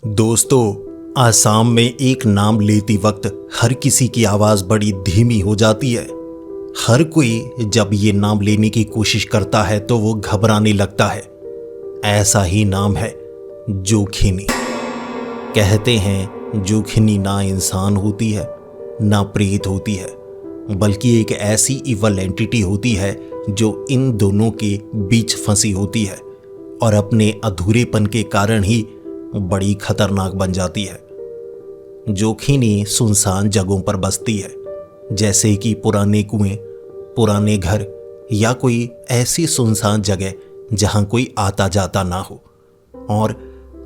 दोस्तों, आसाम में एक नाम लेती वक्त हर किसी की आवाज़ बड़ी धीमी हो जाती है। हर कोई जब ये नाम लेने की कोशिश करता है तो वो घबराने लगता है। ऐसा ही नाम है जोखिनी। कहते हैं जोखिनी ना इंसान होती है ना प्रेत होती है, बल्कि एक ऐसी इवल एंटिटी होती है जो इन दोनों के बीच फंसी होती है और अपने अधूरेपन के कारण ही बड़ी खतरनाक बन जाती है। जोखिनी सुनसान जगहों पर बसती है, जैसे कि पुराने कुएं, पुराने घर या कोई ऐसी सुनसान जगह जहां कोई आता जाता ना हो। और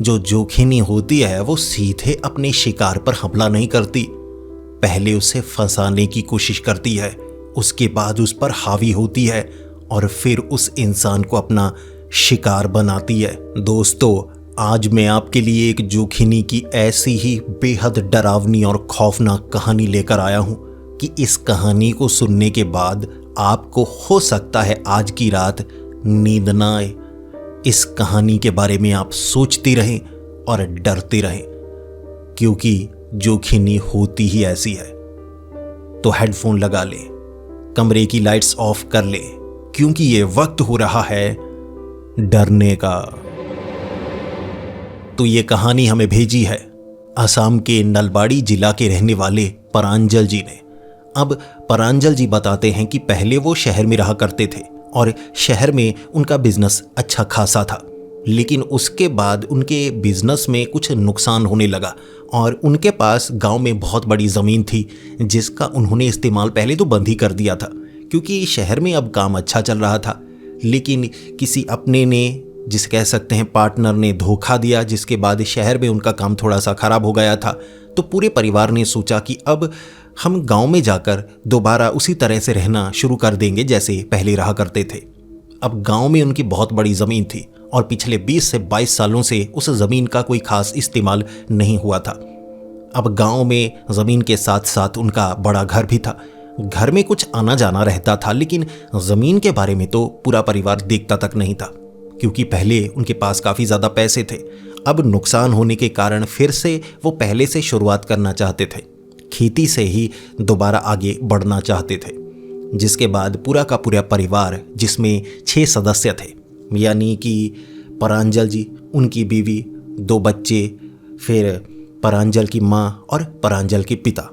जो जोखिनी होती है वो सीधे अपने शिकार पर हमला नहीं करती, पहले उसे फंसाने की कोशिश करती है, उसके बाद उस पर हावी होती है और फिर उस इंसान को अपना शिकार बनाती है। दोस्तों, आज मैं आपके लिए एक जोखिनी की ऐसी ही बेहद डरावनी और खौफनाक कहानी लेकर आया हूं कि इस कहानी को सुनने के बाद आपको हो सकता है आज की रात नींद ना आए। इस कहानी के बारे में आप सोचते रहें और डरते रहें, क्योंकि जोखिनी होती ही ऐसी है। तो हेडफोन लगा ले, कमरे की लाइट्स ऑफ कर ले, क्योंकि ये वक्त हो रहा है डरने का। तो ये कहानी हमें भेजी है असम के नलबाड़ी जिला के रहने वाले परांजल जी ने। अब परांजल जी बताते हैं कि पहले वो शहर में रहा करते थे और शहर में उनका बिजनेस अच्छा खासा था, लेकिन उसके बाद उनके बिजनेस में कुछ नुकसान होने लगा और उनके पास गांव में बहुत बड़ी ज़मीन थी, जिसका उन्होंने इस्तेमाल पहले तो बंद ही कर दिया था, क्योंकि शहर में अब काम अच्छा चल रहा था। लेकिन किसी अपने ने, जिसे कह सकते हैं पार्टनर ने, धोखा दिया, जिसके बाद शहर में उनका काम थोड़ा सा ख़राब हो गया था। तो पूरे परिवार ने सोचा कि अब हम गांव में जाकर दोबारा उसी तरह से रहना शुरू कर देंगे जैसे पहले रहा करते थे। अब गांव में उनकी बहुत बड़ी ज़मीन थी और पिछले 20 से 22 सालों से उस ज़मीन का कोई ख़ास इस्तेमाल नहीं हुआ था। अब गांव में ज़मीन के साथ साथ उनका बड़ा घर भी था। घर में कुछ आना जाना रहता था, लेकिन ज़मीन के बारे में तो पूरा परिवार देखता तक नहीं था, क्योंकि पहले उनके पास काफ़ी ज़्यादा पैसे थे। अब नुकसान होने के कारण फिर से वो पहले से शुरुआत करना चाहते थे, खेती से ही दोबारा आगे बढ़ना चाहते थे। जिसके बाद पूरा का पूरा परिवार, जिसमें 6 सदस्य थे, यानी कि परांजल जी, उनकी बीवी, 2 बच्चे, फिर परांजल की माँ और परांजल के पिता,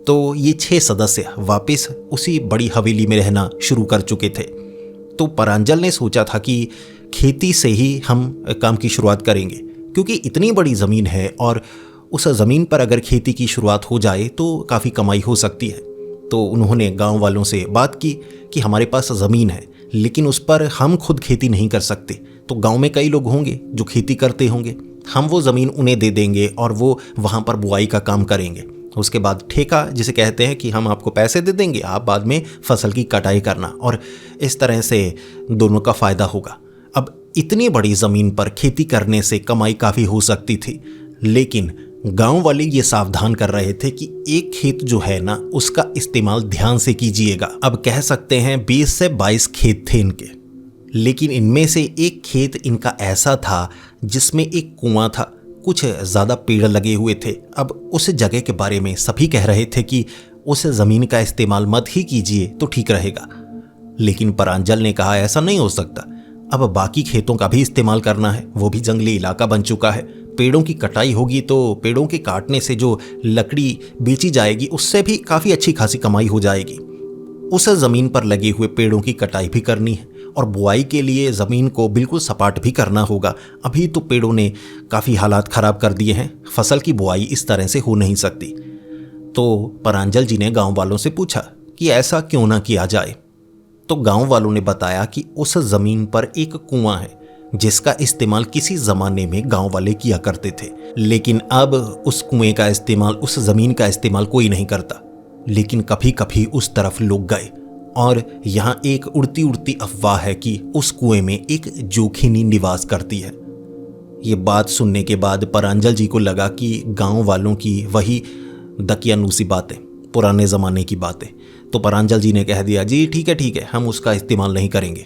तो ये 6 सदस्य वापस उसी बड़ी हवेली में रहना शुरू कर चुके थे। तो परांजल ने सोचा था कि खेती से ही हम काम की शुरुआत करेंगे, क्योंकि इतनी बड़ी ज़मीन है और उस ज़मीन पर अगर खेती की शुरुआत हो जाए तो काफ़ी कमाई हो सकती है। तो उन्होंने गांव वालों से बात की कि हमारे पास ज़मीन है, लेकिन उस पर हम खुद खेती नहीं कर सकते, तो गांव में कई लोग होंगे जो खेती करते होंगे, हम वो ज़मीन उन्हें दे देंगे और वो वहाँ पर बुआई का काम करेंगे। उसके बाद ठेका, जिसे कहते हैं कि हम आपको पैसे दे देंगे, आप बाद में फसल की कटाई करना, और इस तरह से दोनों का फ़ायदा होगा। अब इतनी बड़ी ज़मीन पर खेती करने से कमाई काफ़ी हो सकती थी, लेकिन गांव वाले ये सावधान कर रहे थे कि एक खेत जो है ना, उसका इस्तेमाल ध्यान से कीजिएगा। अब कह सकते हैं 20 से 22 खेत थे इनके, लेकिन इनमें से एक खेत इनका ऐसा था जिसमें एक कुआं था, कुछ ज़्यादा पेड़ लगे हुए थे। अब उस जगह के बारे में सभी कह रहे थे कि उस ज़मीन का इस्तेमाल मत ही कीजिए तो ठीक रहेगा, लेकिन परांजल ने कहा ऐसा नहीं हो सकता। अब बाकी खेतों का भी इस्तेमाल करना है, वो भी जंगली इलाका बन चुका है, पेड़ों की कटाई होगी तो पेड़ों के काटने से जो लकड़ी बेची जाएगी उससे भी काफ़ी अच्छी खासी कमाई हो जाएगी। उस ज़मीन पर लगे हुए पेड़ों की कटाई भी करनी है और बुआई के लिए ज़मीन को बिल्कुल सपाट भी करना होगा। अभी तो पेड़ों ने काफ़ी हालात ख़राब कर दिए हैं, फसल की बुआई इस तरह से हो नहीं सकती। तो परांजल जी ने गांव वालों से पूछा कि ऐसा क्यों ना किया जाए। तो गांव वालों ने बताया कि उस ज़मीन पर एक कुआं है जिसका इस्तेमाल किसी ज़माने में गांव वाले किया करते थे, लेकिन अब उस कुएं का इस्तेमाल, उस ज़मीन का इस्तेमाल कोई नहीं करता। लेकिन कभी कभी उस तरफ लोग गए और यहाँ एक उड़ती उड़ती अफवाह है कि उस कुएं में एक जोखिनी निवास करती है। ये बात सुनने के बाद परांजल जी को लगा कि गांव वालों की वही दकियानूसी बातें, पुराने ज़माने की बातें। तो परांजल जी ने कह दिया, जी ठीक है, हम उसका इस्तेमाल नहीं करेंगे।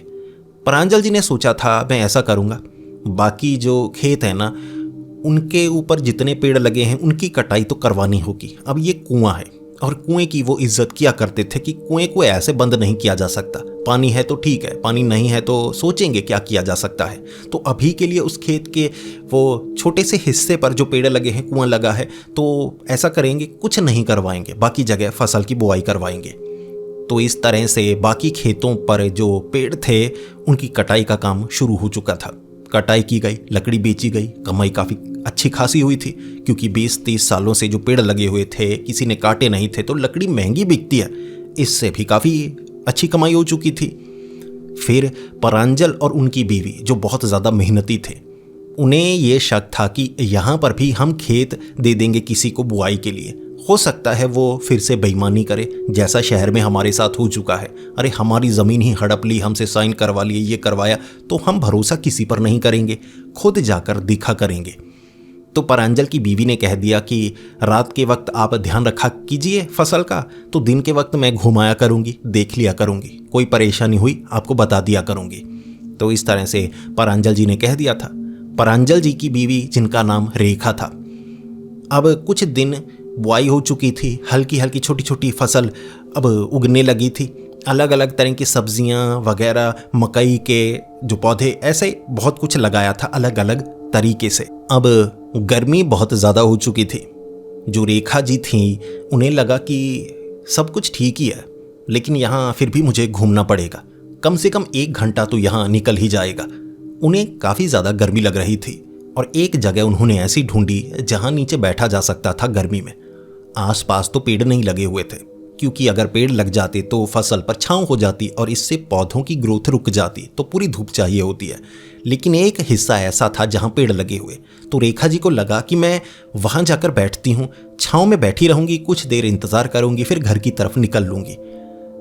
परांजल जी ने सोचा था मैं ऐसा करूँगा, बाकी जो खेत है ना उनके ऊपर जितने पेड़ लगे हैं उनकी कटाई तो करवानी होगी। अब ये कुआं है और कुएं की वो इज्जत किया करते थे कि कुएं को ऐसे बंद नहीं किया जा सकता। पानी है तो ठीक है, पानी नहीं है तो सोचेंगे क्या किया जा सकता है। तो अभी के लिए उस खेत के वो छोटे से हिस्से पर जो पेड़ लगे हैं, कुआं लगा है, तो ऐसा करेंगे, कुछ नहीं करवाएंगे, बाकी जगह फसल की बुआई करवाएंगे। तो इस तरह से बाकी खेतों पर जो पेड़ थे उनकी कटाई का काम शुरू हो चुका था। कटाई की गई, लकड़ी बेची गई, कमाई काफ़ी अच्छी खासी हुई थी, क्योंकि 20-30 सालों से जो पेड़ लगे हुए थे किसी ने काटे नहीं थे, तो लकड़ी महंगी बिकती है, इससे भी काफ़ी अच्छी कमाई हो चुकी थी। फिर परांजल और उनकी बीवी जो बहुत ज़्यादा मेहनती थे, उन्हें ये शक था कि यहाँ पर भी हम खेत दे देंगे किसी को बुआई के लिए, हो सकता है वो फिर से बेईमानी करे, जैसा शहर में हमारे साथ हो चुका है। अरे हमारी ज़मीन ही हड़प ली, हमसे साइन करवा लिए, ये करवाया, तो हम भरोसा किसी पर नहीं करेंगे, खुद जाकर दिखा करेंगे। तो परांजल की बीवी ने कह दिया कि रात के वक्त आप ध्यान रखा कीजिए फसल का, तो दिन के वक्त मैं घुमाया करूँगी, देख लिया करूँगी, कोई परेशानी हुई आपको बता दिया करूँगी। तो इस तरह से परांजल जी ने कह दिया था। परांजल जी की बीवी, जिनका नाम रेखा था, अब कुछ दिन बुआई हो चुकी थी, हल्की हल्की छोटी छोटी फसल अब उगने लगी थी, अलग अलग तरह की सब्जियां वगैरह, मकई के जो पौधे, ऐसे बहुत कुछ लगाया था अलग अलग तरीके से। अब गर्मी बहुत ज़्यादा हो चुकी थी। जो रेखा जी थी उन्हें लगा कि सब कुछ ठीक ही है, लेकिन यहाँ फिर भी मुझे घूमना पड़ेगा, कम से कम 1 घंटा तो यहाँ निकल ही जाएगा। उन्हें काफ़ी ज़्यादा गर्मी लग रही थी और एक जगह उन्होंने ऐसी ढूंढी जहाँ नीचे बैठा जा सकता था गर्मी में। आसपास तो पेड़ नहीं लगे हुए थे, क्योंकि अगर पेड़ लग जाते तो फसल पर छांव हो जाती और इससे पौधों की ग्रोथ रुक जाती, तो पूरी धूप चाहिए होती है। लेकिन एक हिस्सा ऐसा था जहां पेड़ लगे हुए, तो रेखा जी को लगा कि मैं वहां जाकर बैठती हूँ, छांव में बैठी रहूंगी, कुछ देर इंतजार करूंगी, फिर घर की तरफ निकल लूंगी।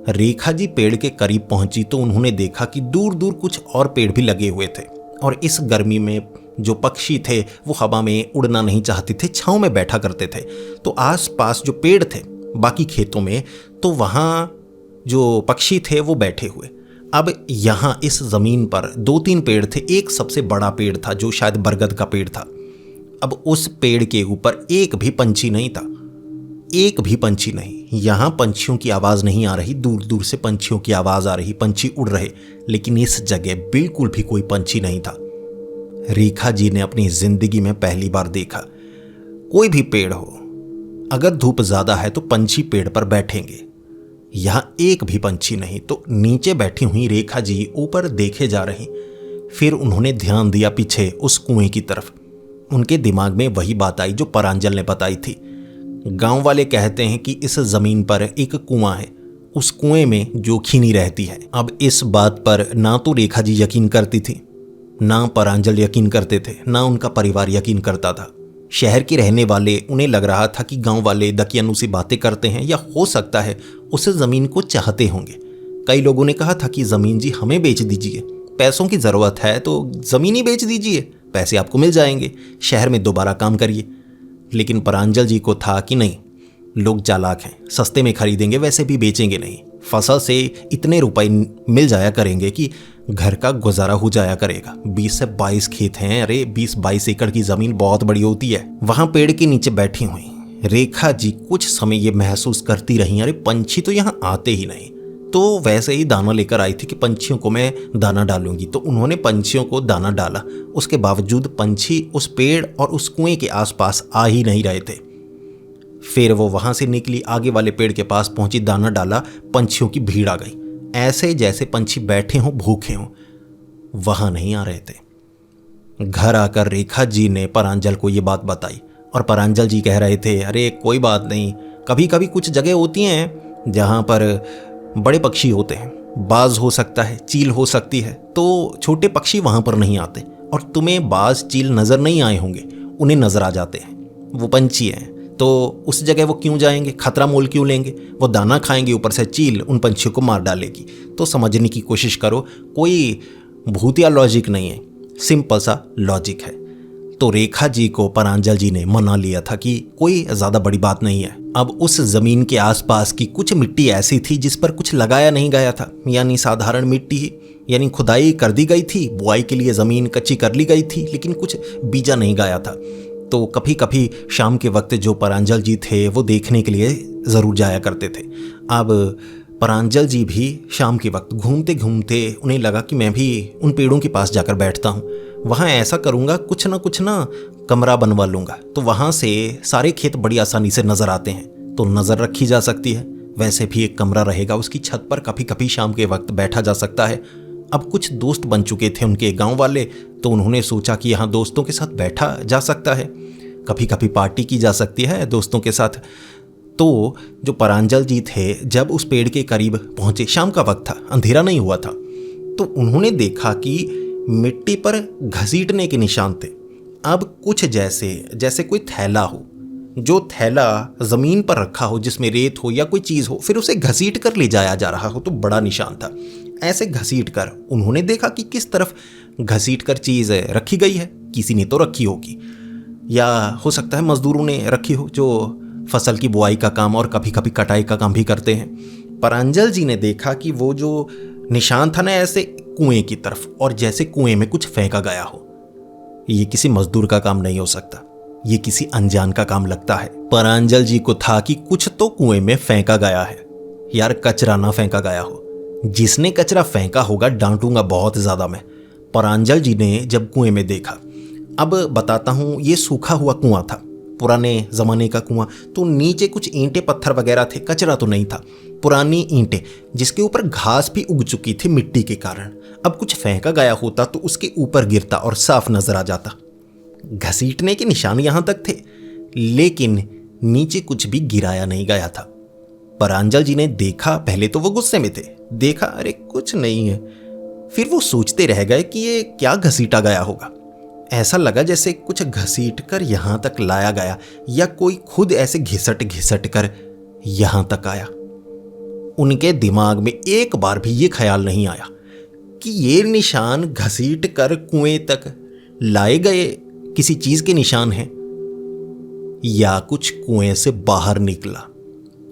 रेखा जी पेड़ के करीब पहुंची तो उन्होंने देखा कि दूर दूर कुछ और पेड़ भी लगे हुए थे, और इस गर्मी में जो पक्षी थे वो हवा में उड़ना नहीं चाहते थे, छांव में बैठा करते थे। तो आसपास जो पेड़ थे बाकी खेतों में, तो वहाँ जो पक्षी थे वो बैठे हुए। अब यहाँ इस ज़मीन पर 2-3 पेड़ थे, एक सबसे बड़ा पेड़ था जो शायद बरगद का पेड़ था। अब उस पेड़ के ऊपर एक भी पंछी नहीं था, एक भी पंछी नहीं। यहाँ पंछियों की आवाज़ नहीं आ रही, दूर दूर से पंछियों की आवाज़ आ रही, पंछी उड़ रहे, लेकिन इस जगह बिल्कुल भी कोई पंछी नहीं था। रेखा जी ने अपनी जिंदगी में पहली बार देखा, कोई भी पेड़ हो, अगर धूप ज्यादा है तो पंछी पेड़ पर बैठेंगे, यहां एक भी पंछी नहीं। तो नीचे बैठी हुई रेखा जी ऊपर देखे जा रही। फिर उन्होंने ध्यान दिया पीछे उस कुएं की तरफ। उनके दिमाग में वही बात आई जो परांजल ने बताई थी। गांव वाले कहते हैं कि इस जमीन पर एक कुआं है, उस कुएं में जोखिनी रहती है। अब इस बात पर ना तो रेखा जी यकीन करती थी, ना परांजल यकीन करते थे, ना उनका परिवार यकीन करता था। शहर के रहने वाले, उन्हें लग रहा था कि गांव वाले दकियानू सी बातें करते हैं, या हो सकता है उस ज़मीन को चाहते होंगे। कई लोगों ने कहा था कि ज़मीन जी हमें बेच दीजिए, पैसों की ज़रूरत है तो ज़मीन ही बेच दीजिए, पैसे आपको मिल जाएंगे, शहर में दोबारा काम करिए। लेकिन परांजल जी को था कि नहीं, लोग चालाक हैं, सस्ते में खरीदेंगे, वैसे भी बेचेंगे नहीं, फसल से इतने रुपए मिल जाया करेंगे कि घर का गुजारा हो जाया करेगा। 20 से 22 खेत हैं, अरे 20-22 एकड़ की ज़मीन बहुत बड़ी होती है। वहाँ पेड़ के नीचे बैठी हुई रेखा जी कुछ समय ये महसूस करती रही, अरे पंछी तो यहाँ आते ही नहीं। तो वैसे ही दाना लेकर आई थी कि पंछियों को मैं दाना डालूंगी, तो उन्होंने पंछियों को दाना डाला। उसके बावजूद पंछी उस पेड़ और उस कुएं के आसपास आ ही नहीं रहे थे। फिर वो वहां से निकली, आगे वाले पेड़ के पास पहुंची, दाना डाला, पंछियों की भीड़ आ गई, ऐसे जैसे पंछी बैठे हों, भूखे हों, वहां नहीं आ रहे थे। घर आकर रेखा जी ने परांजल को ये बात बताई और परांजल जी कह रहे थे, अरे कोई बात नहीं, कभी कभी कुछ जगह होती हैं जहां पर बड़े पक्षी होते हैं, बाज हो सकता है, चील हो सकती है, तो छोटे पक्षी वहां पर नहीं आते। और तुम्हें बाज चील नजर नहीं आए होंगे, उन्हें नजर आ जाते हैं, वो पंछी हैं, तो उस जगह वो क्यों जाएंगे, खतरा मोल क्यों लेंगे, वो दाना खाएंगे, ऊपर से चील उन पंछियों को मार डालेगी। तो समझने की कोशिश करो, कोई भूतिया लॉजिक नहीं है, सिंपल सा लॉजिक है। तो रेखा जी को परांजल जी ने मना लिया था कि कोई ज़्यादा बड़ी बात नहीं है। अब उस ज़मीन के आसपास की कुछ मिट्टी ऐसी थी जिस पर कुछ लगाया नहीं गया था, यानी साधारण मिट्टी ही, यानी खुदाई कर दी गई थी, बुआई के लिए ज़मीन कच्ची कर ली गई थी, लेकिन कुछ बीजा नहीं गया था। तो कभी कभी शाम के वक्त जो परांजल जी थे वो देखने के लिए ज़रूर जाया करते थे। अब परांजल जी भी शाम के वक्त घूमते घूमते उन्हें लगा कि मैं भी उन पेड़ों के पास जाकर बैठता हूँ, वहाँ ऐसा करूँगा कुछ ना कमरा बनवा लूँगा, तो वहाँ से सारे खेत बड़ी आसानी से नज़र आते हैं, तो नज़र रखी जा सकती है। वैसे भी एक कमरा रहेगा, उसकी छत पर कभी कभी शाम के वक्त बैठा जा सकता है। अब कुछ दोस्त बन चुके थे उनके गांव वाले, तो उन्होंने सोचा कि यहाँ दोस्तों के साथ बैठा जा सकता है, कभी कभी पार्टी की जा सकती है दोस्तों के साथ। तो जो परांजल जी थे जब उस पेड़ के करीब पहुँचे, शाम का वक्त था, अंधेरा नहीं हुआ था, तो उन्होंने देखा कि मिट्टी पर घसीटने के निशान थे। अब कुछ जैसे कोई थैला हो, जो थैला ज़मीन पर रखा हो जिसमें रेत हो या कोई चीज़ हो, फिर उसे घसीट कर ले जाया जा रहा हो, तो बड़ा निशान था। ऐसे घसीट कर उन्होंने देखा कि किस तरफ घसीट कर चीज़ रखी गई है, किसी ने तो रखी होगी, या हो सकता है मजदूरों ने रखी हो जो फसल की बुआई का काम और कभी कभी कटाई का काम भी करते हैं। परांजल जी ने देखा कि वो जो निशान था ना, ऐसे कुएं की तरफ, और जैसे कुएं में कुछ फेंका गया हो। ये किसी मजदूर का काम नहीं हो सकता, ये किसी अनजान का काम लगता है। परांजल जी को था कि कुछ तो कुएं में फेंका गया है, यार कचरा ना फेंका गया हो। जिसने कचरा फेंका होगा डांटूंगा बहुत ज्यादा मैं। परांजल जी ने जब कुएं में देखा, अब बताता हूं, ये सूखा हुआ कुआं था, पुराने जमाने का कुआं, तो नीचे कुछ ईंटें पत्थर वगैरह थे, कचरा तो नहीं था, पुरानी ईंटें जिसके ऊपर घास भी उग चुकी थी मिट्टी के कारण। अब कुछ फेंका गया होता तो उसके ऊपर गिरता और साफ नजर आ जाता। घसीटने के निशान यहां तक थे, लेकिन नीचे कुछ भी गिराया नहीं गया था। परांजल जी ने देखा, पहले तो वो गुस्से में थे, देखा अरे कुछ नहीं है, फिर वो सोचते रह गए कि ये क्या घसीटा गया होगा। ऐसा लगा जैसे कुछ घसीट कर यहां तक लाया गया, या कोई खुद ऐसे घिसट कर यहां तक आया। उनके दिमाग में एक बार भी ये ख्याल नहीं आया कि ये निशान घसीट कर कुएं तक लाए गए किसी चीज के निशान हैं, या कुछ कुएं से बाहर निकला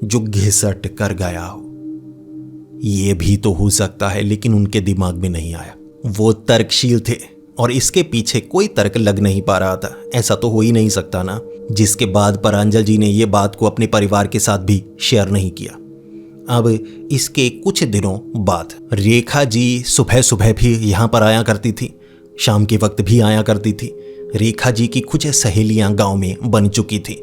जो घिसट कर गया हो। ये भी तो हो सकता है, लेकिन उनके दिमाग में नहीं आया। वो तर्कशील थे और इसके पीछे कोई तर्क लग नहीं पा रहा था। ऐसा तो हो ही नहीं सकता ना। जिसके बाद परांजल जी ने ये बात को अपने परिवार के साथ भी शेयर नहीं किया। अब इसके कुछ दिनों बाद रेखा जी सुबह सुबह भी यहाँ पर आया करती थी, शाम के वक्त भी आया करती थी। रेखा जी की कुछ सहेलियाँ गांव में बन चुकी थी।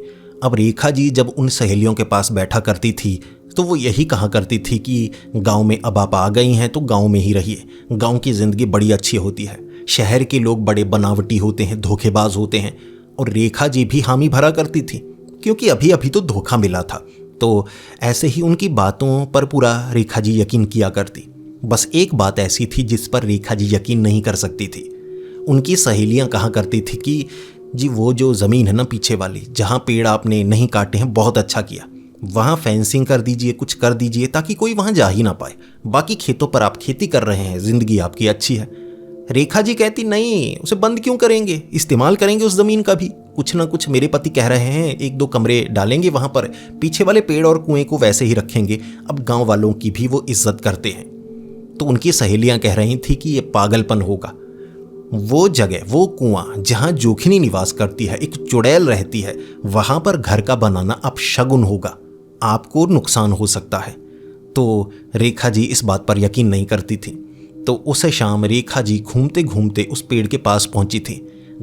अब रेखा जी जब उन सहेलियों के पास बैठा करती थी तो वो यही कहा करती थी कि गांव में अब आप आ गई हैं तो गांव में ही रहिए, गांव की ज़िंदगी बड़ी अच्छी होती है, शहर के लोग बड़े बनावटी होते हैं, धोखेबाज होते हैं। और रेखा जी भी हामी भरा करती थी, क्योंकि अभी अभी तो धोखा मिला था। तो ऐसे ही उनकी बातों पर पूरा रेखा जी यकीन किया करती। बस एक बात ऐसी थी जिस पर रेखा जी यकीन नहीं कर सकती थी। उनकी सहेलियां कहा करती थी कि जी वो जो ज़मीन है ना पीछे वाली, जहाँ पेड़ आपने नहीं काटे हैं, बहुत अच्छा किया, वहाँ फेंसिंग कर दीजिए, कुछ कर दीजिए ताकि कोई वहाँ जा ही ना पाए। बाकी खेतों पर आप खेती कर रहे हैं, ज़िंदगी आपकी अच्छी है। रेखा जी कहती नहीं, उसे बंद क्यों करेंगे, इस्तेमाल करेंगे उस ज़मीन का भी, कुछ ना कुछ मेरे पति कह रहे हैं, 1-2 कमरे डालेंगे वहाँ पर, पीछे वाले पेड़ और कुएं को वैसे ही रखेंगे। अब गाँव वालों की भी वो इज्जत करते हैं। तो उनकी सहेलियाँ कह रही थी कि ये पागलपन होगा। वो जगह, वो कुआं जहाँ जोखिनी निवास करती है, एक चुड़ैल रहती है, वहाँ पर घर का बनाना अपशगुन होगा, आपको नुकसान हो सकता है। तो रेखा जी इस बात पर यकीन नहीं करती थी। तो उस शाम रेखा जी घूमते घूमते उस पेड़ के पास पहुंची थी।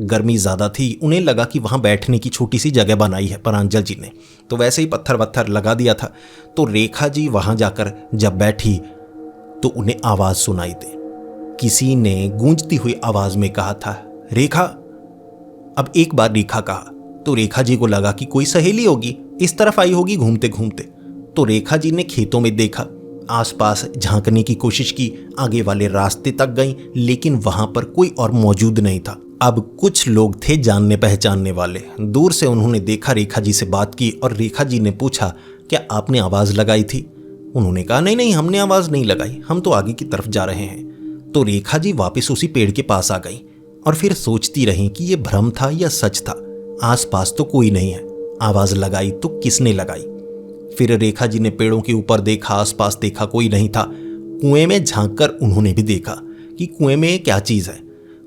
गर्मी ज़्यादा थी, उन्हें लगा कि वहाँ बैठने की छोटी सी जगह बनाई है परांजल जी ने, तो वैसे ही पत्थर वत्थर लगा दिया था। तो रेखा जी वहाँ जाकर जब बैठी तो उन्हें आवाज़ सुनाई दी। किसी ने गूंजती हुई आवाज़ में कहा था, रेखा। अब एक बार रेखा कहा तो रेखा जी को लगा कि कोई सहेली होगी, इस तरफ आई होगी घूमते घूमते। तो रेखा जी ने खेतों में देखा, आसपास झांकने की कोशिश की, आगे वाले रास्ते तक गई, लेकिन वहां पर कोई और मौजूद नहीं था। अब कुछ लोग थे जानने पहचानने वाले, दूर से उन्होंने देखा, रेखा जी से बात की और रेखा जी ने पूछा, क्या आपने आवाज़ लगाई थी? उन्होंने कहा, नहीं नहीं, हमने आवाज़ नहीं लगाई, हम तो आगे की तरफ जा रहे हैं। तो रेखा जी वापस उसी पेड़ के पास आ गई और फिर सोचती रहीं कि यह भ्रम था या सच था। आसपास तो कोई नहीं है, आवाज़ लगाई तो किसने लगाई? फिर रेखा जी ने पेड़ों के ऊपर देखा, आसपास देखा, कोई नहीं था। कुएं में झांककर उन्होंने भी देखा कि कुएं में क्या चीज़ है।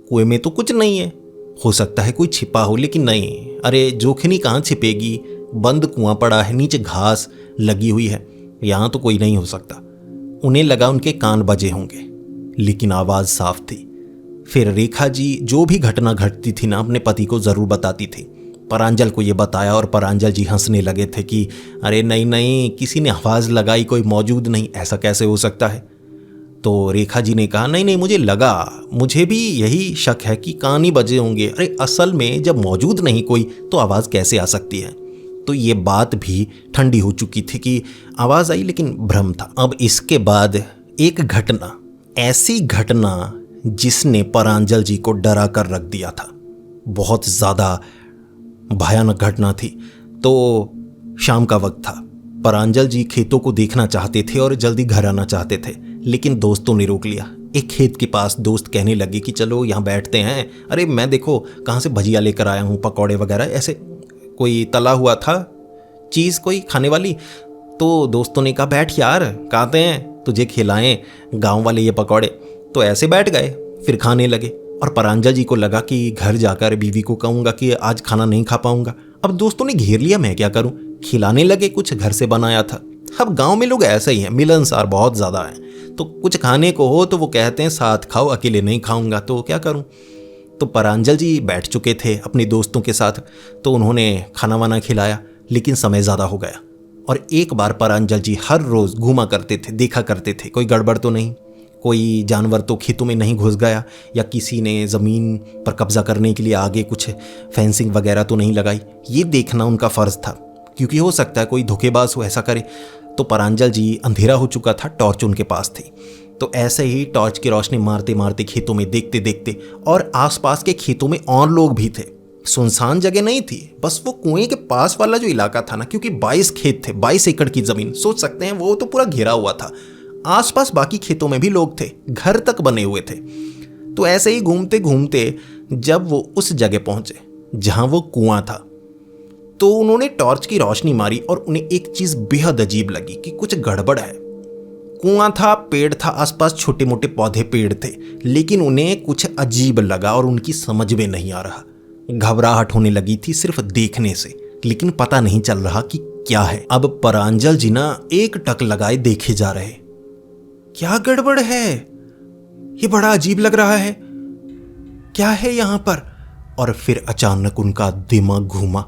कुएं में तो कुछ नहीं है, हो सकता है कोई छिपा हो, लेकिन नहीं, अरे जोखनी कहाँ छिपेगी, बंद कुआं पड़ा है, नीचे घास लगी हुई है, यहाँ तो कोई नहीं हो सकता। उन्हें लगा उनके कान बजे होंगे, लेकिन आवाज़ साफ थी। फिर रेखा जी जो भी घटना घटती थी ना अपने पति को ज़रूर बताती थी। परांजल को ये बताया और परांजल जी हंसने लगे थे कि अरे नहीं नहीं, किसी ने आवाज़ लगाई, कोई मौजूद नहीं, ऐसा कैसे हो सकता है। तो रेखा जी ने कहा नहीं नहीं, मुझे लगा, मुझे भी यही शक है कि कान ही बजे होंगे। अरे असल में जब मौजूद नहीं कोई तो आवाज़ कैसे आ सकती है। तो ये बात भी ठंडी हो चुकी थी कि आवाज़ आई लेकिन भ्रम था। अब इसके बाद एक घटना, ऐसी घटना जिसने परांजल जी को डरा कर रख दिया था, बहुत ज़्यादा भयानक घटना थी। तो शाम का वक्त था, परांजल जी खेतों को देखना चाहते थे और जल्दी घर आना चाहते थे, लेकिन दोस्तों ने रोक लिया। एक खेत के पास दोस्त कहने लगे कि चलो यहाँ बैठते हैं। अरे मैं देखो कहाँ से भजिया लेकर आया हूँ, पकौड़े वगैरह, ऐसे कोई तला हुआ था चीज़ कोई खाने वाली। तो दोस्तों ने कहा बैठ यार, कहते हैं तुझे खिलाएं गाँव वाले ये पकौड़े। तो ऐसे बैठ गए, फिर खाने लगे। और परांजल जी को लगा कि घर जाकर बीवी को कहूँगा कि आज खाना नहीं खा पाऊँगा। अब दोस्तों ने घेर लिया, मैं क्या करूँ, खिलाने लगे, कुछ घर से बनाया था। अब गांव में लोग ऐसे ही हैं, मिलनसार बहुत ज़्यादा हैं। तो कुछ खाने को हो तो वो कहते हैं साथ खाओ, अकेले नहीं खाऊंगा, तो क्या करूं। तो परांजल जी बैठ चुके थे अपने दोस्तों के साथ, तो उन्होंने खाना वाना खिलाया, लेकिन समय ज़्यादा हो गया। और एक बार परांजल जी हर रोज़ घूमा करते थे, देखा करते थे कोई गड़बड़ तो नहीं, कोई जानवर तो खेतों में नहीं घुस गया, या किसी ने ज़मीन पर कब्जा करने के लिए आगे कुछ फेंसिंग वगैरह तो नहीं लगाई। ये देखना उनका फ़र्ज़ था, क्योंकि हो सकता है कोई धोखेबाज हो ऐसा करे। तो परांजल जी, अंधेरा हो चुका था, टॉर्च उनके पास थी, तो ऐसे ही टॉर्च की रोशनी मारते मारते खेतों में देखते देखते, और आसपास के खेतों में और लोग भी थे, सुनसान जगह नहीं थी, बस वो कुएं के पास वाला जो इलाका था ना, क्योंकि 22 खेत थे, 22 एकड़ की ज़मीन, सोच सकते हैं वो तो पूरा घिरा हुआ था। आसपास बाकी खेतों में भी लोग थे, घर तक बने हुए थे। तो ऐसे ही घूमते घूमते जब वो उस जगह पहुंचे जहां वो कुआं था, तो उन्होंने टॉर्च की रोशनी मारी और उन्हें एक चीज बेहद अजीब लगी कि कुछ गड़बड़ है। कुआं था, पेड़ था, आसपास छोटे मोटे पौधे पेड़ थे, लेकिन उन्हें कुछ अजीब लगा और उनकी समझ में नहीं आ रहा। घबराहट होने लगी थी सिर्फ देखने से, लेकिन पता नहीं चल रहा कि क्या है। अब परांजल जी ना एक टक लगाए देखे जा रहे, क्या गड़बड़ है, ये बड़ा अजीब लग रहा है, क्या है यहां पर। और फिर अचानक उनका दिमाग घूमा।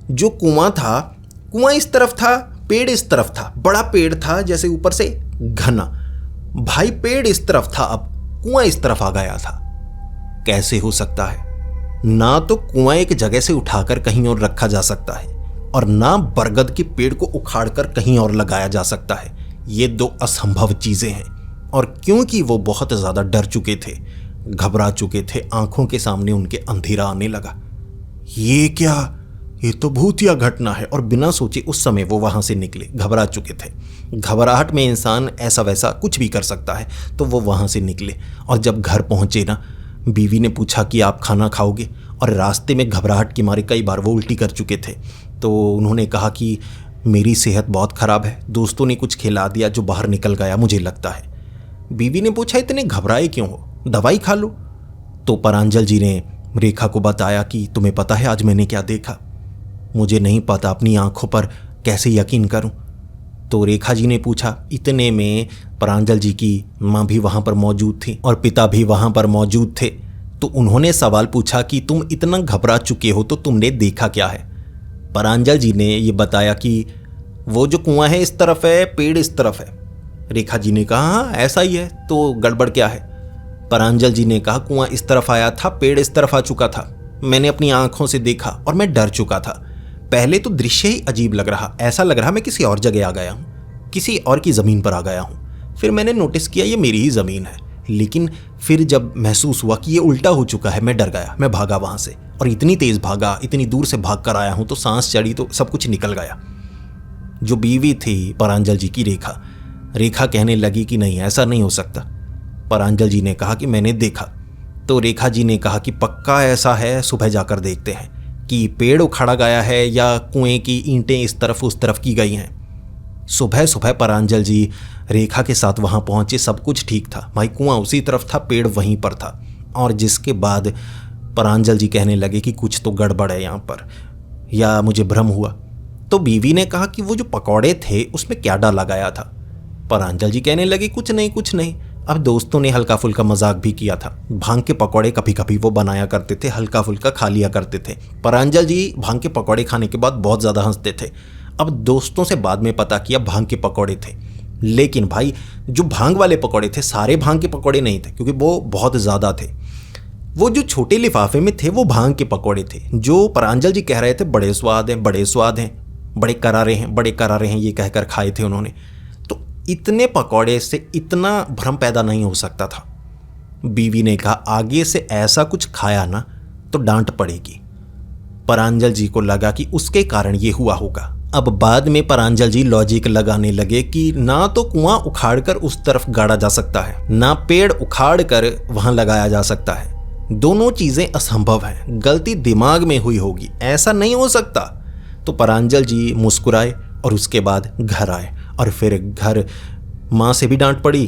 जो कुआं था, कुआं इस तरफ था, पेड़ इस तरफ था, बड़ा पेड़ था जैसे ऊपर से घना, भाई पेड़ इस तरफ था, अब कुआं इस तरफ आ गया था। कैसे हो सकता है? ना तो कुआं एक जगह से उठाकर कहीं और रखा जा सकता है, और ना बरगद के पेड़ को उखाड़कर कहीं और लगाया जा सकता है। ये दो असंभव चीजें हैं। और क्योंकि वो बहुत ज्यादा डर चुके थे, घबरा चुके थे, आंखों के सामने उनके अंधेरा आने लगा। ये क्या, ये तो भूतिया घटना है। और बिना सोचे उस समय वो वहां से निकले, घबरा चुके थे। घबराहट में इंसान ऐसा वैसा कुछ भी कर सकता है, तो वो वहां से निकले। और जब घर पहुंचे ना, बीवी ने पूछा कि आप खाना खाओगे, और रास्ते में घबराहट के मारे कई बार वो उल्टी कर चुके थे। तो उन्होंने कहा कि मेरी सेहत बहुत ख़राब है, दोस्तों ने कुछ खिला दिया जो बाहर निकल गया मुझे लगता है। बीवी ने पूछा इतने घबराए क्यों हो, दवाई खा लो। तो परांजल जी ने रेखा को बताया कि तुम्हें पता है आज मैंने क्या देखा? मुझे नहीं पता, अपनी आंखों पर कैसे यकीन करूं। तो रेखा जी ने पूछा। इतने में परांजल जी की माँ भी वहाँ पर मौजूद थी और पिता भी वहाँ पर मौजूद थे। तो उन्होंने सवाल पूछा कि तुम इतना घबरा चुके हो तो तुमने देखा क्या है? परांजल जी ने ये बताया कि वो जो कुआं है इस तरफ है, पेड़ इस तरफ है। रेखा जी ने कहा हाँ ऐसा ही है, तो गड़बड़ क्या है? परांजल जी ने कहा कुआं इस तरफ आया था, पेड़ इस तरफ आ चुका था, मैंने अपनी आंखों से देखा और मैं डर चुका था। पहले तो दृश्य ही अजीब लग रहा, ऐसा लग रहा मैं किसी और जगह आ गया हूँ, किसी और की ज़मीन पर आ गया हूँ। फिर मैंने नोटिस किया ये मेरी ही ज़मीन है, लेकिन फिर जब महसूस हुआ कि ये उल्टा हो चुका है, मैं डर गया, मैं भागा वहाँ से, और इतनी तेज़ भागा, इतनी दूर से भाग कर आया हूँ तो सांस चढ़ी तो सब कुछ निकल गया। जो बीवी थी परांजल जी की, रेखा कहने लगी कि नहीं ऐसा नहीं हो सकता। परांजल जी ने कहा कि मैंने देखा। तो रेखा जी ने कहा कि पक्का ऐसा है, सुबह जाकर देखते हैं कि पेड़ उखाड़ा गया है या कुएं की ईंटें इस तरफ उस तरफ की गई हैं। सुबह सुबह परांजल जी रेखा के साथ वहाँ पहुँचे, सब कुछ ठीक था भाई, कुआं उसी तरफ था, पेड़ वहीं पर था। और जिसके बाद प्रांजल जी कहने लगे कि कुछ तो गड़बड़ है यहाँ पर, या मुझे भ्रम हुआ। तो बीवी ने कहा कि वो जो पकौड़े थे उसमें क्या डाला गया था। प्रांजल जी कहने लगे कुछ नहीं कुछ नहीं। अब दोस्तों ने हल्का फुल्का मजाक भी किया था। भांग के पकौड़े कभी कभी वो बनाया करते थे, हल्का फुल्का खा लिया करते थे। प्रांजल जी भांग के पकौड़े खाने के बाद बहुत ज़्यादा हंसते थे। अब दोस्तों से बाद में पता किया भांग के पकौड़े थे, लेकिन भाई जो भांग वाले पकौड़े थे सारे भांग के पकौड़े नहीं थे, क्योंकि वो बहुत ज़्यादा थे। वो जो छोटे लिफाफे में थे वो भांग के पकौड़े थे, जो प्रांजल जी कह रहे थे बड़े स्वाद हैं, बड़े स्वाद हैं, बड़े करारे हैं, बड़े करारे हैं, ये कहकर खाए थे उन्होंने। तो इतने पकौड़े से इतना भ्रम पैदा नहीं हो सकता था। बीवी ने कहा आगे से ऐसा कुछ खाया ना तो डांट पड़ेगी। प्रांजल जी को लगा कि उसके कारण ये हुआ होगा। अब बाद में प्रांजल जी लॉजिक लगाने लगे कि ना तो कुआं उखाड़कर उस तरफ गाड़ा जा सकता है, ना पेड़ उखाड़कर वहां लगाया जा सकता है। दोनों चीजें असंभव हैं, गलती दिमाग में हुई होगी, ऐसा नहीं हो सकता। तो प्रांजल जी मुस्कुराए और उसके बाद घर आए, और फिर घर माँ से भी डांट पड़ी,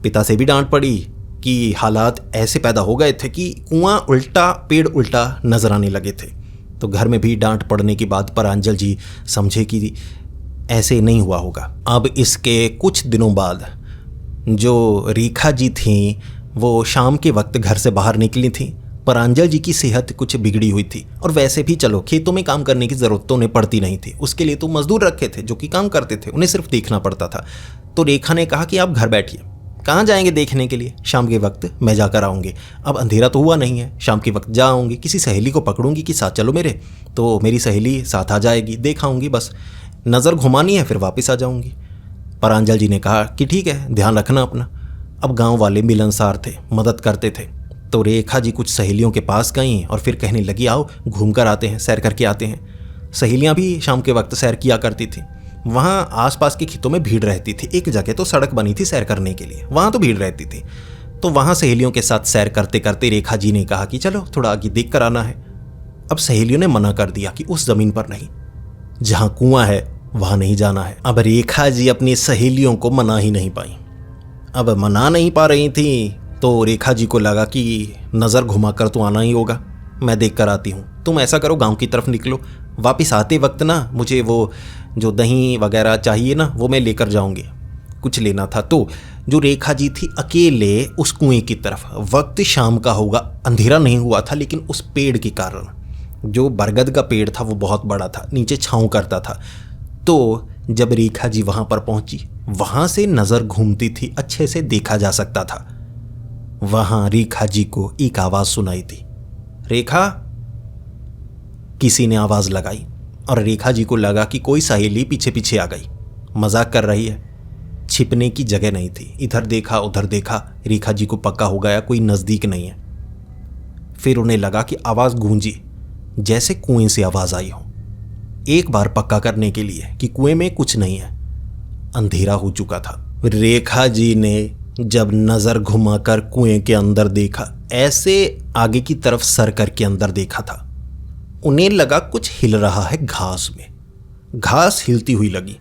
पिता से भी डांट पड़ी कि हालात ऐसे पैदा हो गए थे कि कुआं उल्टा पेड़ उल्टा नजर आने लगे थे। तो घर में भी डांट पड़ने के बाद प्रांजल जी समझे कि ऐसे नहीं हुआ होगा। अब इसके कुछ दिनों बाद जो रेखा जी थीं वो शाम के वक्त घर से बाहर निकली थीं। प्रांजल जी की सेहत कुछ बिगड़ी हुई थी, और वैसे भी चलो खेतों में काम करने की ज़रूरत तो उन्हें पड़ती नहीं थी, उसके लिए तो मजदूर रखे थे जो कि काम करते थे, उन्हें सिर्फ देखना पड़ता था। तो रेखा ने कहा कि आप घर बैठिए, कहाँ जाएंगे देखने के लिए, शाम के वक्त मैं जाकर आऊँगी। अब अंधेरा तो हुआ नहीं है, शाम के वक्त जा आऊँगी, किसी सहेली को पकड़ूंगी कि साथ चलो मेरे, तो मेरी सहेली साथ आ जाएगी, देख आऊँगी, बस नज़र घुमानी है फिर वापस आ जाऊँगी। प्रांजल जी ने कहा कि ठीक है, ध्यान रखना अपना। अब गांव वाले मिलनसार थे, मदद करते थे। तो रेखा जी कुछ सहेलियों के पास गईं और फिर कहने लगी आओ घूम कर आते हैं, सैर करके आते हैं। सहेलियां भी शाम के वक्त सैर किया करती थी। वहाँ आसपास के खेतों में भीड़ रहती थी, एक जगह तो सड़क बनी थी सैर करने के लिए, वहाँ तो भीड़ रहती थी। तो वहाँ सहेलियों के साथ सैर करते करते रेखा जी ने कहा कि चलो थोड़ा आगे देख कर आना है। अब सहेलियों ने मना कर दिया कि उस ज़मीन पर नहीं, जहाँ कुआं है वहाँ नहीं जाना है। अब रेखा जी अपनी सहेलियों को मना ही नहीं पाई। अब मना नहीं पा रही थी तो रेखा जी को लगा कि नज़र घुमाकर तो आना ही होगा, मैं देख कर आती हूँ। तुम ऐसा करो गांव की तरफ निकलो, वापस आते वक्त ना मुझे वो जो दही वगैरह चाहिए ना वो मैं लेकर जाऊँगी, कुछ लेना था। तो जो रेखा जी थी अकेले उस कुएं की तरफ, वक्त शाम का होगा, अंधेरा नहीं हुआ था, लेकिन उस पेड़ के कारण, जो बरगद का पेड़ था वो बहुत बड़ा था, नीचे छाँव करता था। तो जब रेखा जी वहाँ पर पहुँची, वहाँ से नज़र घूमती थी, अच्छे से देखा जा सकता था। वहाँ रेखा जी को एक आवाज़ सुनाई थी, रेखा। किसी ने आवाज़ लगाई और रेखा जी को लगा कि कोई सहेली पीछे पीछे आ गई, मजाक कर रही है। छिपने की जगह नहीं थी, इधर देखा उधर देखा, रेखा जी को पक्का हो गया कोई नज़दीक नहीं है। फिर उन्हें लगा कि आवाज़ गूंजी जैसे कुएं से आवाज़ आई हो। एक बार पक्का करने के लिए कि कुएं में कुछ नहीं है, अंधेरा हो चुका था। रेखा जी ने जब नज़र घुमाकर कुएं के अंदर देखा, ऐसे आगे की तरफ सर करके अंदर देखा था, उन्हें लगा कुछ हिल रहा है घास में। घास हिलती हुई लगी,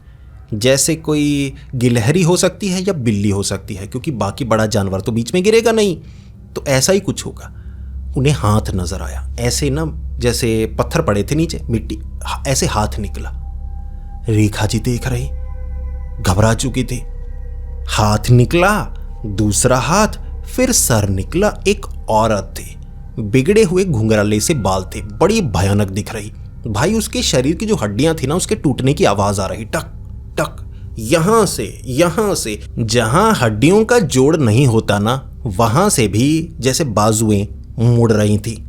जैसे कोई गिलहरी हो सकती है या बिल्ली हो सकती है, क्योंकि बाकी बड़ा जानवर तो बीच में गिरेगा नहीं, तो ऐसा ही कुछ होगा। उन्हें हाथ नजर आया, ऐसे ना जैसे पत्थर पड़े थे नीचे मिट्टी, ऐसे हाथ निकला। रेखा जी देख रही, घबरा चुकी थी। हाथ निकला, दूसरा हाथ, फिर सर निकला। एक औरत थी, बिगड़े हुए घुंघराले से बाल थे, बड़ी भयानक दिख रही। भाई उसके शरीर की जो हड्डियां थी ना उसके टूटने की आवाज आ रही, टक टक, यहां से जहां हड्डियों का जोड़ नहीं होता ना वहां से भी जैसे बाजुएं मुड़ रही थी।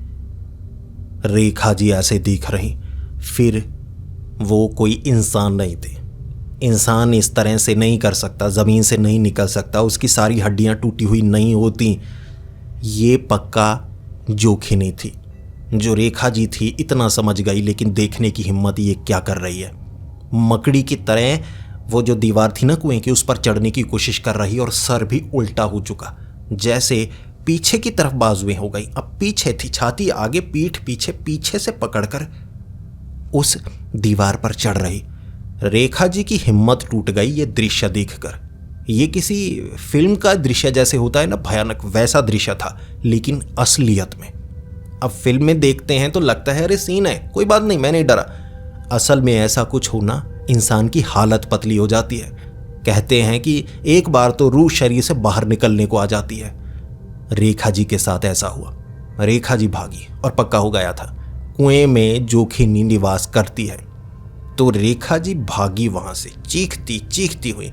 रेखा जी ऐसे दिख रही। फिर वो कोई इंसान नहीं थे, इंसान इस तरह से नहीं कर सकता, ज़मीन से नहीं निकल सकता, उसकी सारी हड्डियां टूटी हुई नहीं होती। ये पक्का जोखिनी थी। जो रेखा जी थी इतना समझ गई, लेकिन देखने की हिम्मत ये क्या कर रही है। मकड़ी की तरह वो जो दीवार थी ना कुएं की, उस पर चढ़ने की कोशिश कर रही, और सर भी उल्टा हो चुका, जैसे पीछे की तरफ बाजुएं हो गई। अब पीछे थी, छाती आगे, पीठ पीछे, पीछे से पकड़कर उस दीवार पर चढ़ रही। रेखा जी की हिम्मत टूट गई ये दृश्य देखकर। ये किसी फिल्म का दृश्य जैसे होता है ना भयानक, वैसा दृश्य था, लेकिन असलियत में अब फिल्म में देखते हैं तो लगता है अरे सीन है, कोई बात नहीं, मैं नहीं डरा। असल में ऐसा कुछ होना इंसान की हालत पतली हो जाती है। कहते हैं कि एक बार तो रूह शरीर से बाहर निकलने को आ जाती है। रेखा जी के साथ ऐसा हुआ। रेखा जी भागी और पक्का हो गया था कुएं में जोखिनी निवास करती है। तो रेखा जी भागी वहां से चीखती चीखती हुई।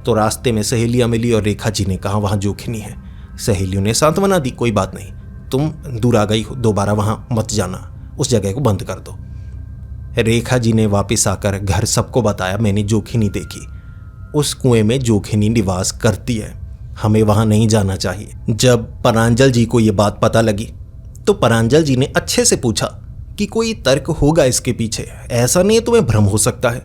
तो रास्ते में सहेलियां मिली और रेखा जी ने कहा वहां जोखिनी है। सहेलियों ने सांत्वना दी, कोई बात नहीं, तुम दूर आ गई हो, दोबारा वहां मत जाना, उस जगह को बंद कर दो। रेखा जी ने वापस आकर घर सबको बताया, मैंने जोखिनी देखी, उस कुएं में जोखिनी निवास करती है, हमें वहां नहीं जाना चाहिए। जब परांजल जी को यह बात पता लगी तो परांजल जी ने अच्छे से पूछा कि कोई तर्क होगा इसके पीछे, ऐसा नहीं तुम्हें भ्रम हो सकता है।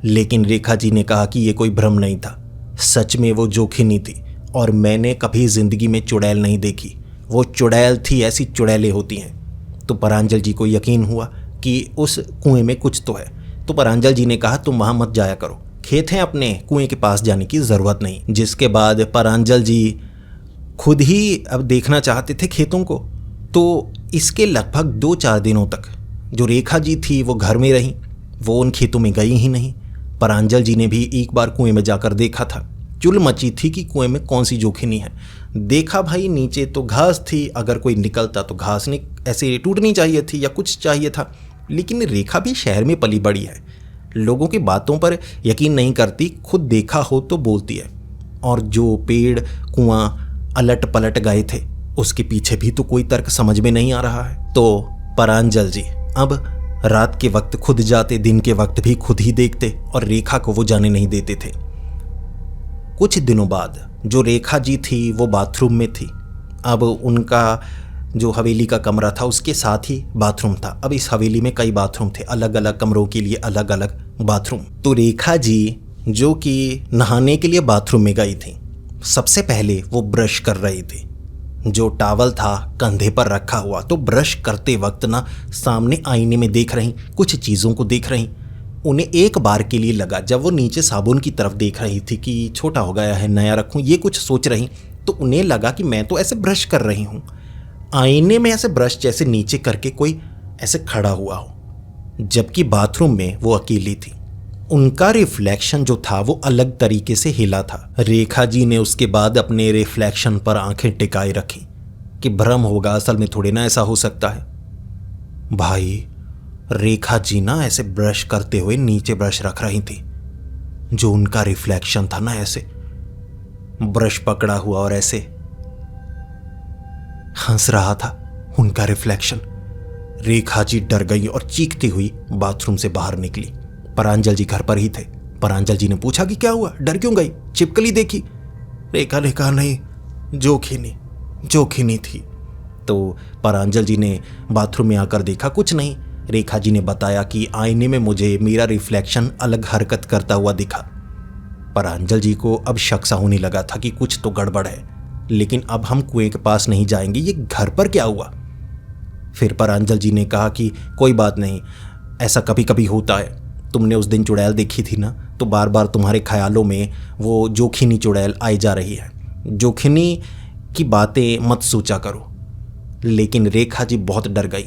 लेकिन रेखा जी ने कहा कि यह कोई भ्रम नहीं था, सच में वो जोखिनी थी और मैंने कभी जिंदगी में चुड़ैल नहीं देखी, वो चुड़ैल थी, ऐसी चुड़ैलें होती हैं। तो परांजल जी को यकीन हुआ कि उस कुएं में कुछ तो है। तो परांजल जी ने कहा तुम वहां मत जाया करो, खेत हैं अपने, कुएं के पास जाने की जरूरत नहीं। जिसके बाद परांजल जी खुद ही अब देखना चाहते थे खेतों को। तो इसके लगभग 2-4 दिनों तक जो रेखा जी थी वो घर में रही, वो उन खेतों में गई ही नहीं। परांजल जी ने भी एक बार कुएं में जाकर देखा था, चुल मची थी कि कुएं में कौन सी जोखिनी है। देखा भाई नीचे तो घास थी, अगर कोई निकलता तो घास ने ऐसे टूटनी चाहिए थी या कुछ चाहिए था। लेकिन रेखा भी शहर में पली बड़ी है, लोगों की बातों पर यकीन नहीं करती, खुद देखा हो तो बोलती है। और जो पेड़ कुआं अलट पलट गए थे उसके पीछे भी तो कोई तर्क समझ में नहीं आ रहा है। तो परांजल जी अब रात के वक्त खुद जाते, दिन के वक्त भी खुद ही देखते और रेखा को वो जाने नहीं देते थे। कुछ दिनों बाद जो रेखा जी थी वो बाथरूम में थी। अब उनका जो हवेली का कमरा था उसके साथ ही बाथरूम था। अब इस हवेली में कई बाथरूम थे, अलग अलग कमरों के लिए अलग अलग बाथरूम। तो रेखा जी जो कि नहाने के लिए बाथरूम में गई थी, सबसे पहले वो ब्रश कर रही थी। जो टॉवल था कंधे पर रखा हुआ, तो ब्रश करते वक्त ना सामने आईने में देख रही, कुछ चीज़ों को देख रही। उन्हें एक बार के लिए लगा, जब वो नीचे साबुन की तरफ देख रही थी कि छोटा हो गया है, नया रखूं, ये कुछ सोच रही, तो उन्हें लगा कि मैं तो ऐसे ब्रश कर रही हूँ, आईने में ऐसे ब्रश जैसे नीचे करके कोई ऐसे खड़ा हुआ हो, जबकि बाथरूम में वो अकेली थी। उनका रिफ्लेक्शन जो था वो अलग तरीके से हिला था। रेखा जी ने उसके बाद अपने रिफ्लेक्शन पर आंखें टिकाए रखी कि भ्रम होगा, असल में थोड़ी ना ऐसा हो सकता है। भाई रेखा जी ना ऐसे ब्रश करते हुए नीचे ब्रश रख रही थी, जो उनका रिफ्लेक्शन था ना ऐसे ब्रश पकड़ा हुआ और ऐसे हंस रहा था उनका रिफ्लेक्शन। रेखा जी डर गई और चीखती हुई बाथरूम से बाहर निकली। परांजल जी घर पर ही थे। परांजल जी ने पूछा कि क्या हुआ, डर क्यों गई, छिपकली देखी? रेखा ने कहा नहीं, जोखिनी थी। तो परांजल जी ने बाथरूम में आकर देखा, कुछ नहीं। रेखा जी ने बताया कि आईने में मुझे मेरा रिफ्लेक्शन अलग हरकत करता हुआ दिखा। परांजल जी को अब शक सा होने लगा था कि कुछ तो गड़बड़ है, लेकिन अब हम कुएं के पास नहीं जाएंगे, ये घर पर क्या हुआ? फिर परांजल जी ने कहा कि कोई बात नहीं, ऐसा कभी कभी होता है, तुमने उस दिन चुड़ैल देखी थी ना, तो बार बार तुम्हारे ख्यालों में वो जोखिनी चुड़ैल आई जा रही है, जोखिनी की बातें मत सोचा करो। लेकिन रेखा जी बहुत डर गई।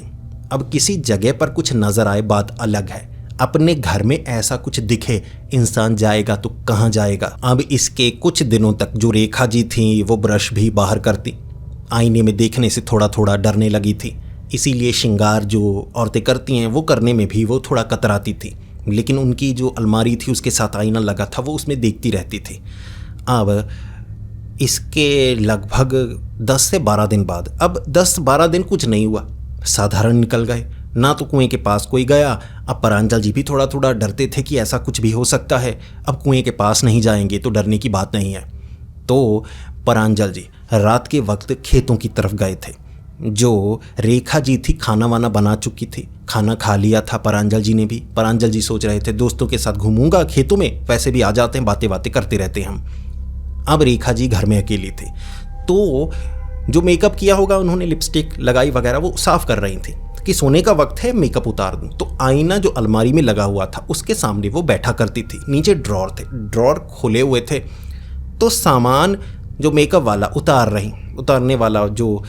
अब किसी जगह पर कुछ नजर आए बात अलग है, अपने घर में ऐसा कुछ दिखे इंसान जाएगा तो कहाँ जाएगा। अब इसके कुछ दिनों तक जो रेखा जी थी वो ब्रश भी बाहर करती, आईने में देखने से थोड़ा थोड़ा डरने लगी थी, इसीलिए श्रृंगार जो औरतें करती हैं वो करने में भी वो थोड़ा कतराती थी। लेकिन उनकी जो अलमारी थी उसके साथ आईना लगा था, वो उसमें देखती रहती थी। अब इसके लगभग 10 से 12 दिन बाद, अब 10-12 दिन कुछ नहीं हुआ, साधारण निकल गए, ना तो कुएं के पास कोई गया। अब परांजल जी भी थोड़ा थोड़ा डरते थे कि ऐसा कुछ भी हो सकता है, अब कुएं के पास नहीं जाएंगे तो डरने की बात नहीं है। तो परांजल जी रात के वक्त खेतों की तरफ गए थे। जो रेखा जी थी खाना वाना बना चुकी थी, खाना खा लिया था परांजल जी ने भी। परांजल जी सोच रहे थे दोस्तों के साथ घूमूंगा खेतों में, वैसे भी आ जाते हैं, बातें बातें करते रहते हैं हम। अब रेखा जी घर में अकेली थी, तो जो मेकअप किया होगा उन्होंने, लिपस्टिक लगाई वगैरह, वो साफ कर रही थी कि सोने का वक्त है, मेकअप उतार दूं। तो आईना जो अलमारी में लगा हुआ था उसके सामने वो बैठा करती थी। नीचे ड्रॉर थे, ड्रॉर खुले हुए थे, तो सामान जो मेकअप वाला उतारने वाला जो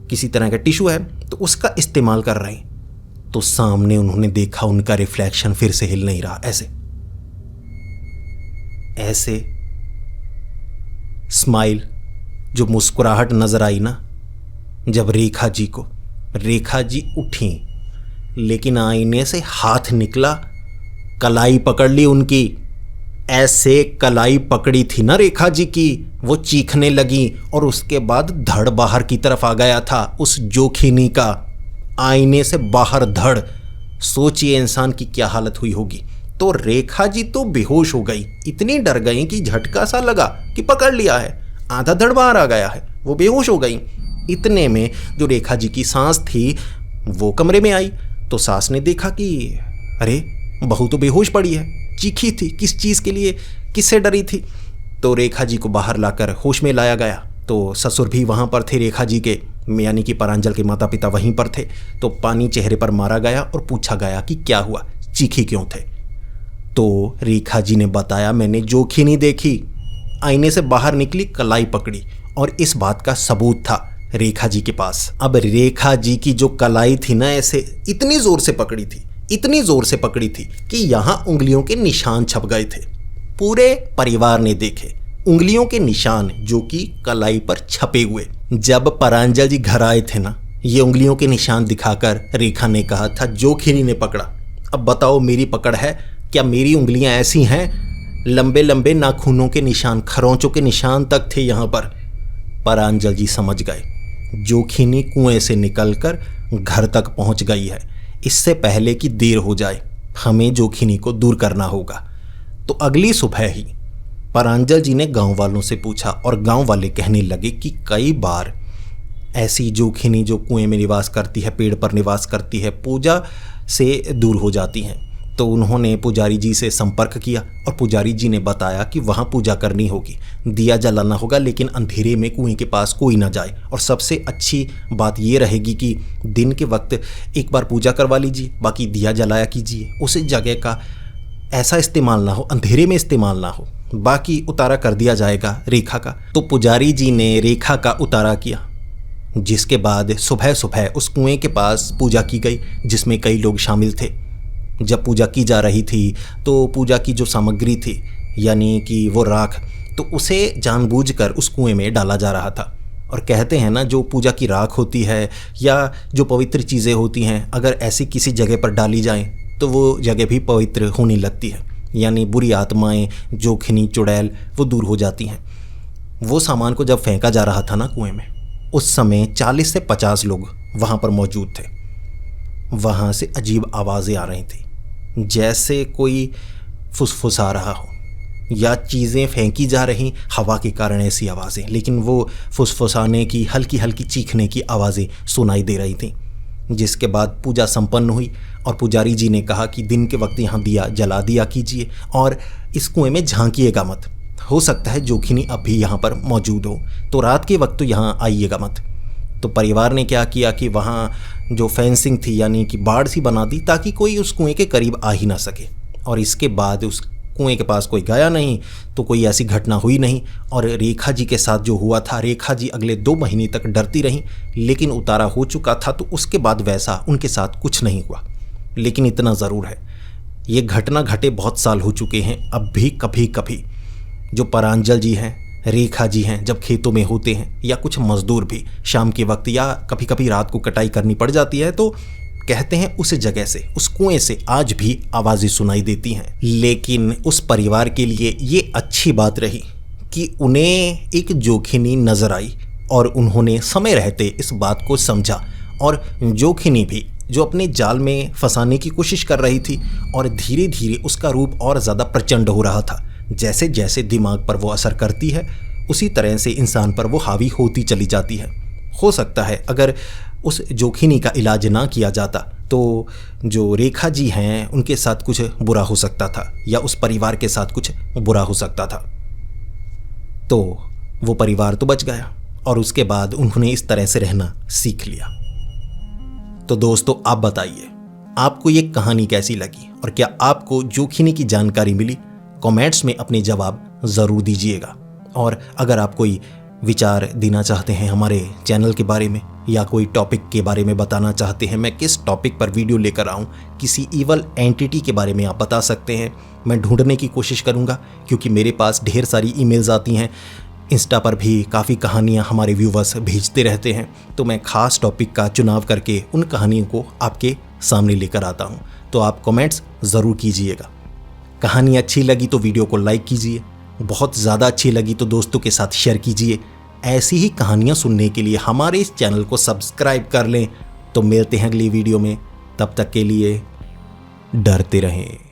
किसी तरह का टिशू है तो उसका इस्तेमाल कर रहे हैं। तो सामने उन्होंने देखा उनका रिफ्लेक्शन फिर से हिल नहीं रहा, ऐसे ऐसे स्माइल, जो मुस्कुराहट नजर आई ना जब रेखा जी को, रेखा जी उठी, लेकिन आईने से हाथ निकला, कलाई पकड़ ली उनकी। ऐसे कलाई पकड़ी थी ना रेखा जी की, वो चीखने लगी और उसके बाद धड़ बाहर की तरफ आ गया था उस जोखिनी का, आईने से बाहर धड़। सोचिए इंसान की क्या हालत हुई होगी। तो रेखा जी तो बेहोश हो गई, इतनी डर गई कि झटका सा लगा कि पकड़ लिया है, आधा धड़ बाहर आ गया है, वो बेहोश हो गई। इतने में जो रेखा जी की सास थी वो कमरे में आई। तो सास ने देखा कि अरे बहू तो बेहोश पड़ी है, चीखी थी, किस चीज़ के लिए, किससे डरी थी। तो रेखा जी को बाहर लाकर होश में लाया गया। तो ससुर भी वहाँ पर थे रेखा जी के, यानी कि परांजल के माता पिता वहीं पर थे। तो पानी चेहरे पर मारा गया और पूछा गया कि क्या हुआ, चीखी क्यों थे। तो रेखा जी ने बताया, मैंने जोखिनी देखी, आईने से बाहर निकली, कलाई पकड़ी, और इस बात का सबूत था रेखा जी के पास। अब रेखा जी की जो कलाई थी ना, ऐसे इतनी जोर से पकड़ी थी, इतनी जोर से पकड़ी थी कि यहां उंगलियों के निशान छप गए थे। पूरे परिवार ने देखे उंगलियों के निशान जो कि कलाई पर छपे हुए। जब परांजल जी घर आए थे ना, ये उंगलियों के निशान दिखाकर रेखा ने कहा था, जोखिनी ने पकड़ा, अब बताओ मेरी पकड़ है क्या, मेरी उंगलियां ऐसी हैं? लंबे लंबे नाखूनों के निशान, खरोंचों के निशान तक थे यहां पर। परांजल जी समझ गए जोखिनी कुएं से निकलकर घर तक पहुंच गई है, इससे पहले कि देर हो जाए हमें जोखिनी को दूर करना होगा। तो अगली सुबह ही परांजल जी ने गांव वालों से पूछा और गांव वाले कहने लगे कि कई बार ऐसी जोखिनी जो कुएं में निवास करती है, पेड़ पर निवास करती है, पूजा से दूर हो जाती हैं। तो उन्होंने पुजारी जी से संपर्क किया और पुजारी जी ने बताया कि वहाँ पूजा करनी होगी, दिया जलाना होगा, लेकिन अंधेरे में कुएं के पास कोई ना जाए, और सबसे अच्छी बात ये रहेगी कि दिन के वक्त एक बार पूजा करवा लीजिए, बाकी दिया जलाया कीजिए, उस जगह का ऐसा इस्तेमाल ना हो, अंधेरे में इस्तेमाल ना हो, बाकी उतारा कर दिया जाएगा रेखा का। तो पुजारी जी ने रेखा का उतारा किया, जिसके बाद सुबह सुबह उस कुएं के पास पूजा की गई, जिसमें कई लोग शामिल थे। जब पूजा की जा रही थी तो पूजा की जो सामग्री थी, यानी कि वो राख, तो उसे जानबूझकर उस कुएं में डाला जा रहा था। और कहते हैं ना, जो पूजा की राख होती है या जो पवित्र चीज़ें होती हैं, अगर ऐसी किसी जगह पर डाली जाएं तो वो जगह भी पवित्र होने लगती है, यानी बुरी आत्माएं, जोखिनी, चुड़ैल वो दूर हो जाती हैं। वो सामान को जब फेंका जा रहा था ना कुएं में, उस समय 40 से 50 लोग वहाँ पर मौजूद थे। वहाँ से अजीब आवाज़ें आ रही थी, जैसे कोई फुसफुसा रहा हो या चीज़ें फेंकी जा रही हवा के कारण, ऐसी आवाज़ें, लेकिन वो फुसफुसाने की, हल्की हल्की चीखने की आवाज़ें सुनाई दे रही थीं। जिसके बाद पूजा संपन्न हुई और पुजारी जी ने कहा कि दिन के वक्त यहाँ दिया जला दिया कीजिए और इस कुएं में झांकिएगा मत, हो सकता है जोखिनी अब भी यहाँ पर मौजूद हो, तो रात के वक्त तो यहाँ आइएगा मत। तो परिवार ने क्या किया कि वहाँ जो फेंसिंग थी, यानी कि बाड़ सी बना दी, ताकि कोई उस कुएं के करीब आ ही ना सके। और इसके बाद उस कुएं के पास कोई गया नहीं, तो कोई ऐसी घटना हुई नहीं। और रेखा जी के साथ जो हुआ था, रेखा जी अगले 2 महीने तक डरती रहीं, लेकिन उतारा हो चुका था, तो उसके बाद वैसा उनके साथ कुछ नहीं हुआ। लेकिन इतना ज़रूर है, ये घटना घटे बहुत साल हो चुके हैं, अब भी कभी कभी जो परांजल जी हैं, रेखा जी हैं, जब खेतों में होते हैं, या कुछ मजदूर भी शाम के वक्त या कभी कभी रात को कटाई करनी पड़ जाती है, तो कहते हैं उस जगह से, उस कुएं से आज भी आवाज़ें सुनाई देती हैं। लेकिन उस परिवार के लिए ये अच्छी बात रही कि उन्हें एक जोखिनी नजर आई और उन्होंने समय रहते इस बात को समझा, और जोखिनी भी जो अपने जाल में फंसाने की कोशिश कर रही थी, और धीरे धीरे उसका रूप और ज़्यादा प्रचंड हो रहा था। जैसे जैसे दिमाग पर वो असर करती है, उसी तरह से इंसान पर वो हावी होती चली जाती है। हो सकता है अगर उस जोखिनी का इलाज ना किया जाता तो जो रेखा जी हैं उनके साथ कुछ बुरा हो सकता था, या उस परिवार के साथ कुछ बुरा हो सकता था। तो वो परिवार तो बच गया और उसके बाद उन्होंने इस तरह से रहना सीख लिया। तो दोस्तों, आप बताइए आपको ये कहानी कैसी लगी, और क्या आपको जोखिनी की जानकारी मिली? कमेंट्स में अपने जवाब ज़रूर दीजिएगा। और अगर आप कोई विचार देना चाहते हैं हमारे चैनल के बारे में या कोई टॉपिक के बारे में बताना चाहते हैं, मैं किस टॉपिक पर वीडियो लेकर आऊं, किसी ईवल एंटिटी के बारे में आप बता सकते हैं। मैं ढूंढने की कोशिश करूंगा क्योंकि मेरे पास ढेर सारी ईमेल्स आती हैं। इंस्टा पर भी काफ़ी कहानियां हमारे व्यूवर्स भेजते रहते हैं, तो मैं ख़ास टॉपिक का चुनाव करके उन कहानियों को आपके सामने लेकर आता हूं। तो आप कमेंट्स ज़रूर कीजिएगा। कहानी अच्छी लगी तो वीडियो को लाइक कीजिए, बहुत ज़्यादा अच्छी लगी तो दोस्तों के साथ शेयर कीजिए। ऐसी ही कहानियाँ सुनने के लिए हमारे इस चैनल को सब्सक्राइब कर लें। तो मिलते हैं अगली वीडियो में, तब तक के लिए डरते रहें।